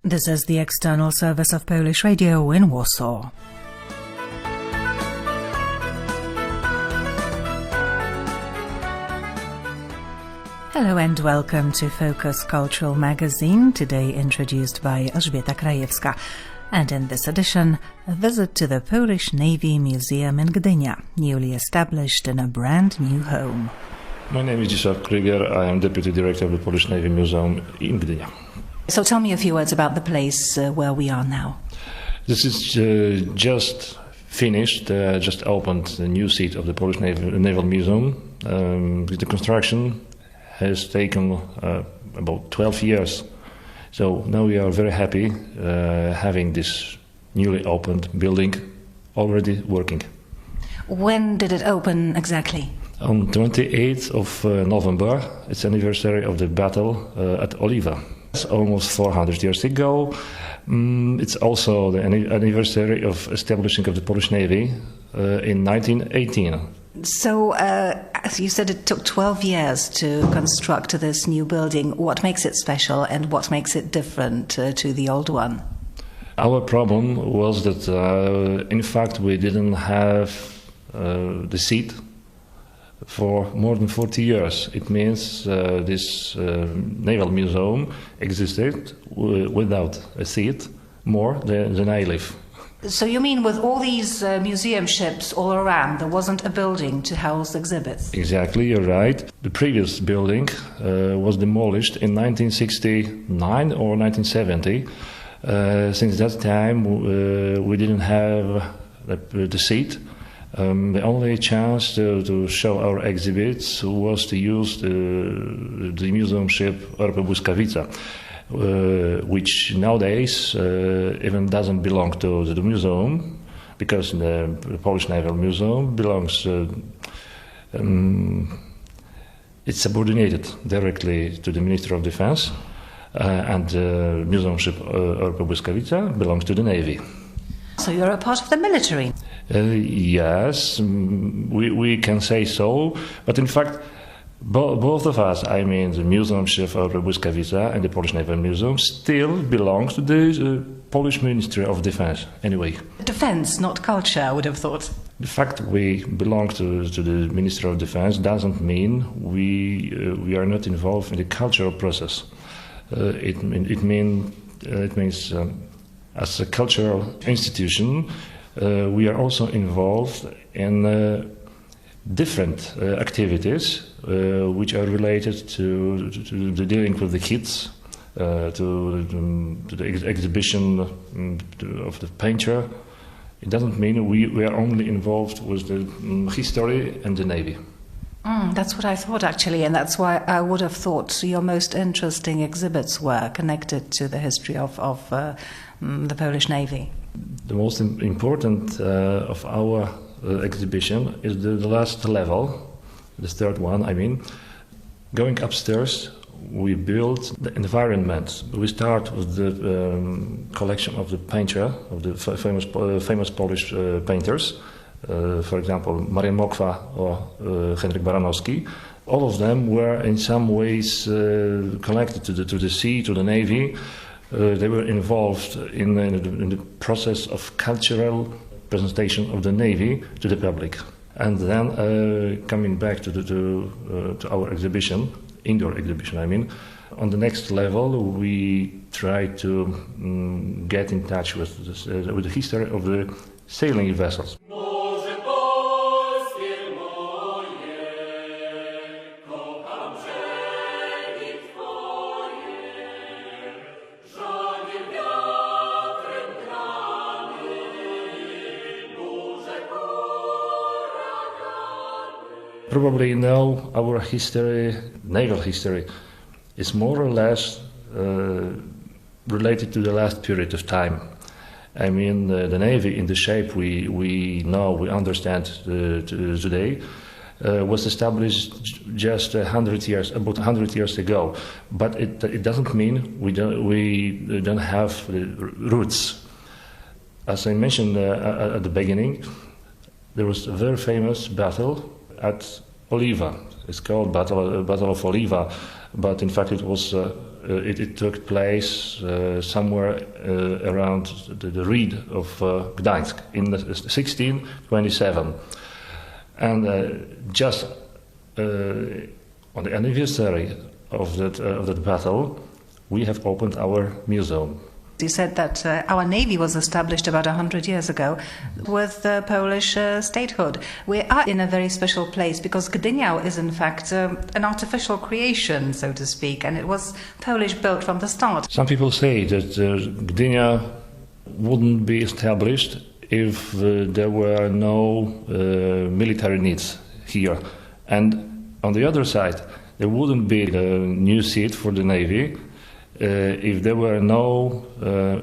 This is the external service of Polish Radio in Warsaw. Hello and welcome to Focus Cultural Magazine, today introduced by Elżbieta Krajewska. And in this edition, a visit to the Polish Navy Museum in Gdynia, newly established in a brand new home. My name is Zdzisław Krygier. I am Deputy Director of the Polish Navy Museum in Gdynia. So tell me a few words about the place where we are now. This is just finished, just opened the new seat of the Polish Naval Museum. The construction has taken about 12 years. So now we are very happy having this newly opened building already working. When did it open exactly? On 28th of November, it's anniversary of the battle at Oliva. It's almost 400 years ago. It's also the anniversary of establishing of the Polish Navy in 1918. So, as you said, it took 12 years to construct this new building. What makes it special and what makes it different to the old one? Our problem was that, in fact, we didn't have the seat for more than 40 years. It means this Naval Museum existed without a seat more than I live. So you mean with all these museum ships all around, there wasn't a building to house exhibits? Exactly, you're right. The previous building was demolished in 1969 or 1970. Since that time we didn't have the seat. The only chance to show our exhibits was to use the museum ship Błyskawica, which nowadays even doesn't belong to the museum, because the Polish Naval Museum belongs, it's subordinated directly to the Minister of Defense, and the museum ship Błyskawica belongs to the Navy. So you're a part of the military? Yes, we can say so, but in fact both of us, I mean the museum ship Błyskawica and the Polish Naval Museum, still belongs to the Polish Ministry of Defense anyway. Defense, not culture, I would have thought. The fact we belong to the Ministry of Defense doesn't mean we are not involved in the cultural process. It means as a cultural institution, we are also involved in different activities which are related to the dealing with the kids, to the exhibition of the painter. It doesn't mean we are only involved with the history and the Navy. That's what I thought, actually, and that's why I would have thought your most interesting exhibits were connected to the history of the Polish Navy. The most important of our exhibition is the last level, the third one, I mean. Going upstairs, we build the environment. We start with the collection of the painter, of the famous Polish painters, for example, Marian Mokwa or Henryk Baranowski. All of them were in some ways connected to the sea, to the Navy. They were involved in the process of cultural presentation of the Navy to the public. And then coming back to our exhibition, indoor exhibition I mean, on the next level we try to get in touch with the history of the sailing vessels. Probably you know our history, naval history, is more or less related to the last period of time. I mean, the Navy in the shape we know, we understand today, was established just about 100 years ago. But it doesn't mean we don't have the roots. As I mentioned at the beginning, there was a very famous battle at Oliva. It's called Battle of Oliva, but in fact it was it took place somewhere around the Reed of Gdańsk in 1627. And just on the anniversary of that battle, we have opened our museum. You said that our navy was established about 100 years ago with the Polish statehood. We are in a very special place because Gdynia is in fact an artificial creation, so to speak, and it was Polish built from the start. Some people say that Gdynia wouldn't be established if there were no military needs here. And on the other side, there wouldn't be a new seat for the navy if there were no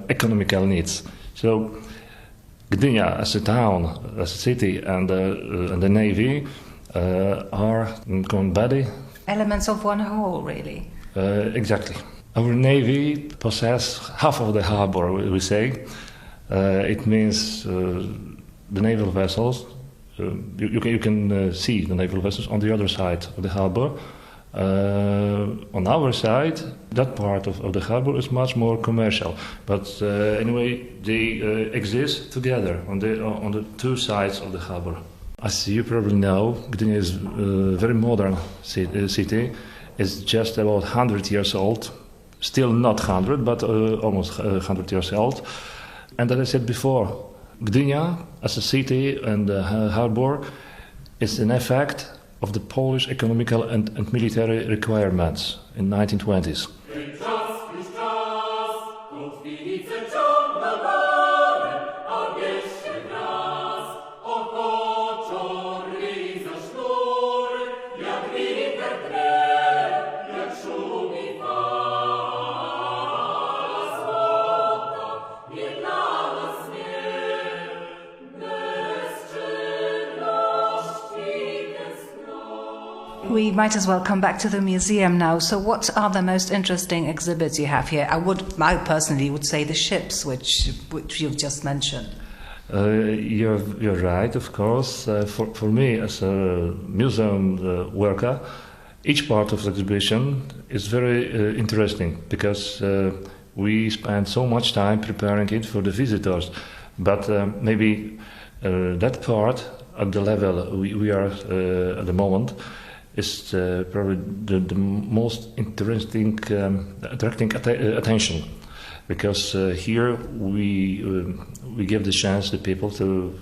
economical needs. So Gdynia as a town, as a city, and the navy are body Elements of one whole, really. Exactly. Our navy possesses half of the harbor, we say. It means the naval vessels. You can see the naval vessels on the other side of the harbor. On our side, that part of the harbor is much more commercial. But anyway, they exist together on the two sides of the harbor. As you probably know, Gdynia is a very modern city. It's just about 100 years old. Still not 100, but almost 100 years old. And as I said before, Gdynia as a city and a harbor is an effect of the Polish economical and military requirements in 1920s. We might as well come back to the museum now. So what are the most interesting exhibits you have here? I personally would say the ships, which you've just mentioned. You're right, of course. For me, as a museum worker, each part of the exhibition is very interesting because we spend so much time preparing it for the visitors. But maybe that part, at the level we are at the moment, is probably the most interesting, attracting attention, because here we give the chance to people to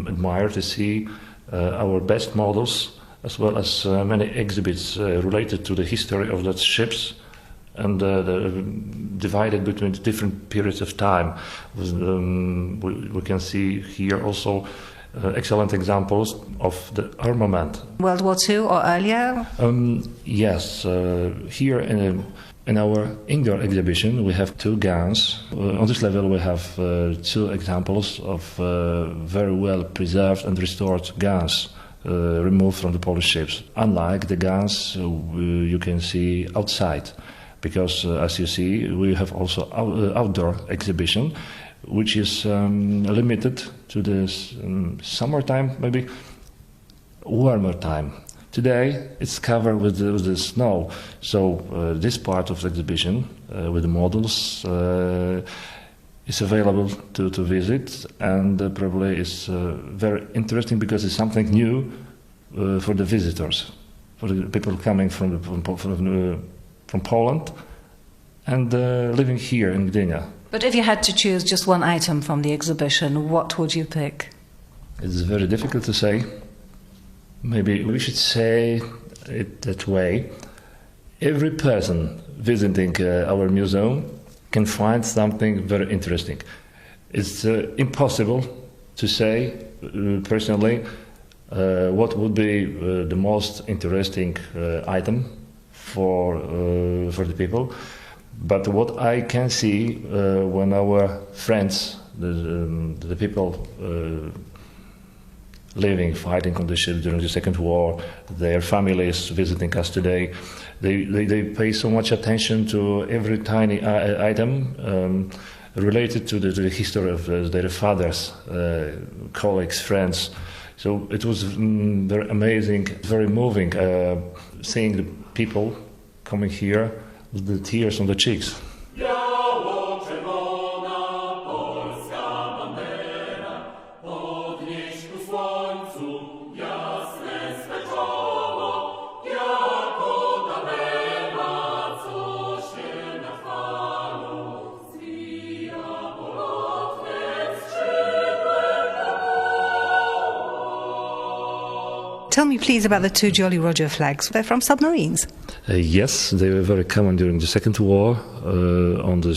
admire, to see our best models, as well as many exhibits related to the history of the ships, and divided between different periods of time. We can see here also excellent examples of the armament. World War II or earlier? Yes. Here in our indoor exhibition we have two guns. On this level we have two examples of very well preserved and restored guns removed from the Polish ships, unlike the guns you can see outside. Because as you see, we have also outdoor exhibition, which is limited to the summertime, maybe warmer time. Today it's covered with the snow, so this part of the exhibition with the models is available to visit, and probably is very interesting because it's something new for the visitors, for the people coming from Poland and living here in Gdynia. But if you had to choose just one item from the exhibition, what would you pick? It's very difficult to say. Maybe we should say it that way. Every person visiting our museum can find something very interesting. It's impossible to say personally what would be the most interesting item for the people. But what I can see when our friends, the people fighting on the ship during the Second War, their families visiting us today, they pay so much attention to every tiny item related to the history of their fathers, colleagues, friends. So it was very amazing, very moving, seeing the people coming here, the tears on the cheeks. Tell me, please, about the two Jolly Roger flags. They're from submarines. Yes, they were very common during the Second War on the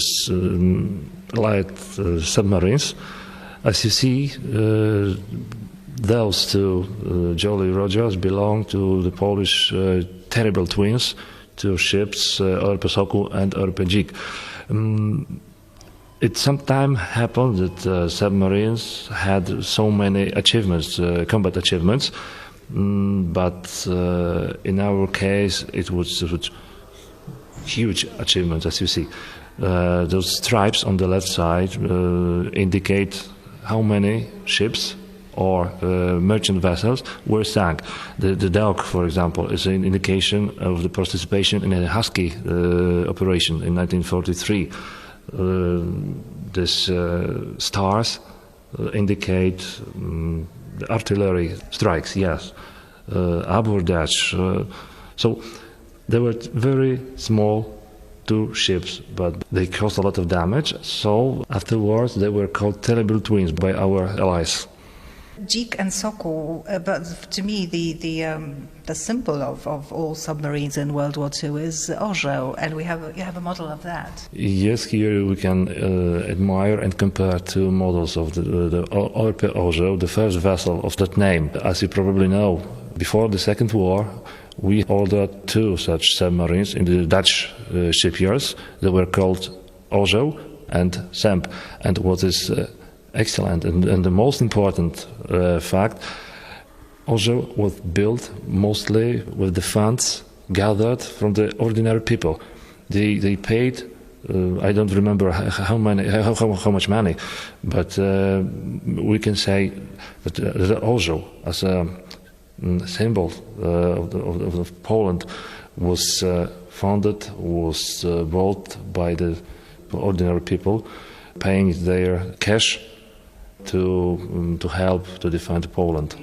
Allied submarines. As you see, those two Jolly Rogers belong to the Polish terrible twins, two ships, ORP Sokół and ORP Dzik. It sometimes happened that submarines had so many achievements, combat achievements, but in our case it was huge achievements, as you see. Those stripes on the left side indicate how many ships or merchant vessels were sunk. The dog, for example, is an indication of the participation in a Husky operation in 1943. These stars indicate the artillery strikes, yes, abordage. So they were very small two ships, but they caused a lot of damage. So afterwards they were called terrible twins by our allies. Dzik and Sokół, but to me the symbol of all submarines in World War II is Orzeł, and you have a model of that. Yes, here we can admire and compare two models of the ORP Orzeł, the first vessel of that name. As you probably know, before the Second War, we ordered two such submarines in the Dutch shipyards. They were called Orzeł and Semp. And what is excellent and the most important fact, Orzeł was built mostly with the funds gathered from the ordinary people. They paid, I don't remember how much money, but we can say that the Orzeł, as a symbol of Poland, was founded, was bought by the ordinary people, paying their cash to help to defend Poland.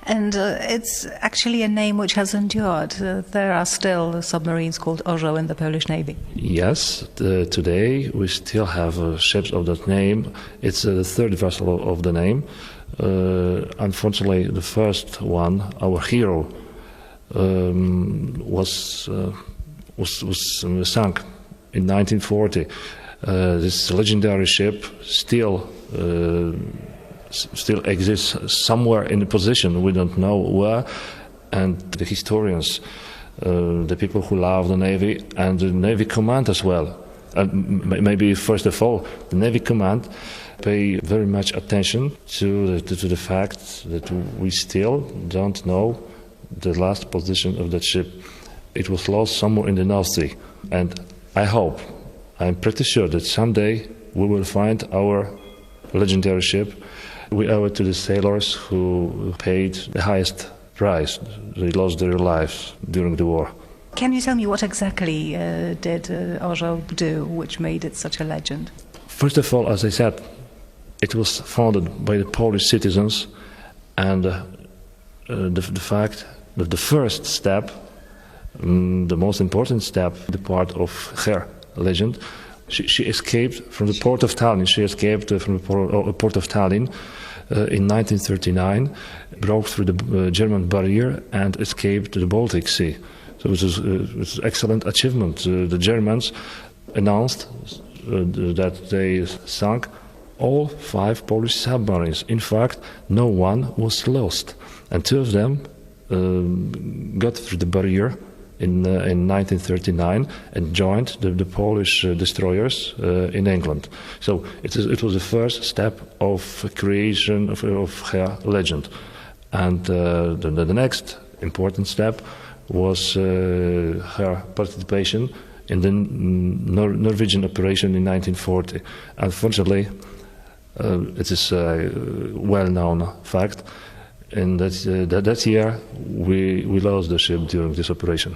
And it's actually a name which has endured. There are still submarines called Orzeł in the Polish Navy. Yes, today we still have ships of that name. It's the third vessel of the name. Unfortunately, the first one, our hero, was sunk in 1940. This legendary ship still exists somewhere in a position, we don't know where, and the historians, the people who love the Navy, and the Navy Command as well, and maybe first of all, the Navy Command pay very much attention to the fact that we still don't know the last position of that ship. It was lost somewhere in the North Sea, and I'm pretty sure that someday we will find our legendary ship. We owe it to the sailors who paid the highest price. They lost their lives during the war. Can you tell me what exactly did Orzeł do, which made it such a legend? First of all, as I said, it was founded by the Polish citizens, and the fact that the first step, the most important step, the part of her legend, she escaped from the port of Tallinn. She escaped from the port of Tallinn in 1939 broke through the German barrier and escaped to the Baltic Sea. So it was an excellent achievement. The Germans announced that they sunk all 5 Polish submarines. In fact, no one was lost. And 2 of them got through the barrier in 1939 and joined the Polish destroyers in England. So it was the first step of creation of her legend. And the next important step was her participation in the Norwegian operation in 1940. Unfortunately, it is a well-known fact, and that year we lost the ship during this operation.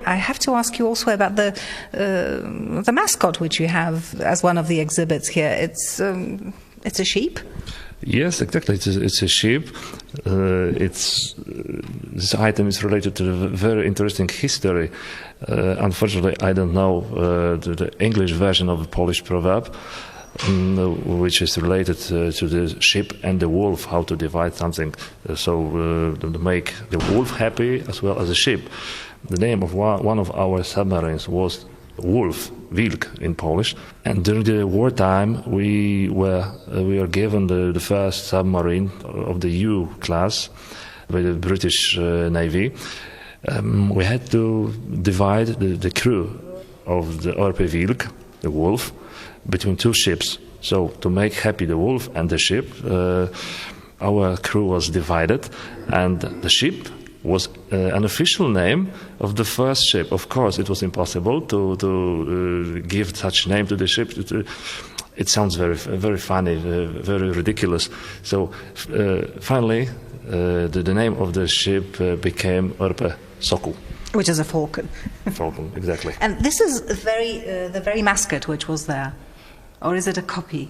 I have to ask you also about the mascot which you have as one of the exhibits here. It's a sheep. Yes, exactly. It's a sheep. This item is related to a very interesting history. Unfortunately, I don't know the English version of the Polish proverb, which is related to the sheep and the wolf, how to divide something, to make the wolf happy as well as the sheep. The name of one of our submarines was Wolf, Wilk in Polish, and during the wartime we were given the first submarine of the U class by the British Navy. We had to divide the crew of the RP Wilk, the Wolf, between 2 ships. So to make happy the wolf and the ship, our crew was divided, and the ship was an official name of the first ship. Of course, it was impossible to give such name to the ship. It sounds very funny, very ridiculous. So finally, the name of the ship became RP Sokół, which is a falcon. Falcon, exactly. And this is the very mascot which was there, or is it a copy?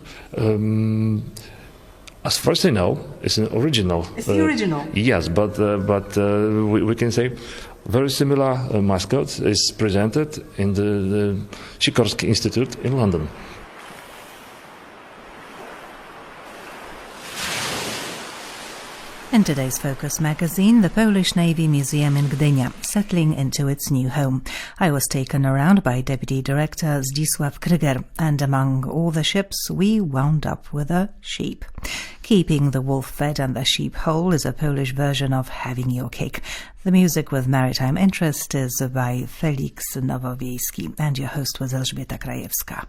As far as I know, it's an original. It's the original? Yes, but we can say very similar mascot is presented in the Sikorsky Institute in London. In today's Focus magazine, the Polish Navy Museum in Gdynia, settling into its new home. I was taken around by Deputy Director Zdzisław Kryger, and among all the ships, we wound up with a sheep. Keeping the wolf fed and the sheep whole is a Polish version of having your cake. The music with maritime interest is by Felix Nowowiejski, and your host was Elżbieta Krajewska.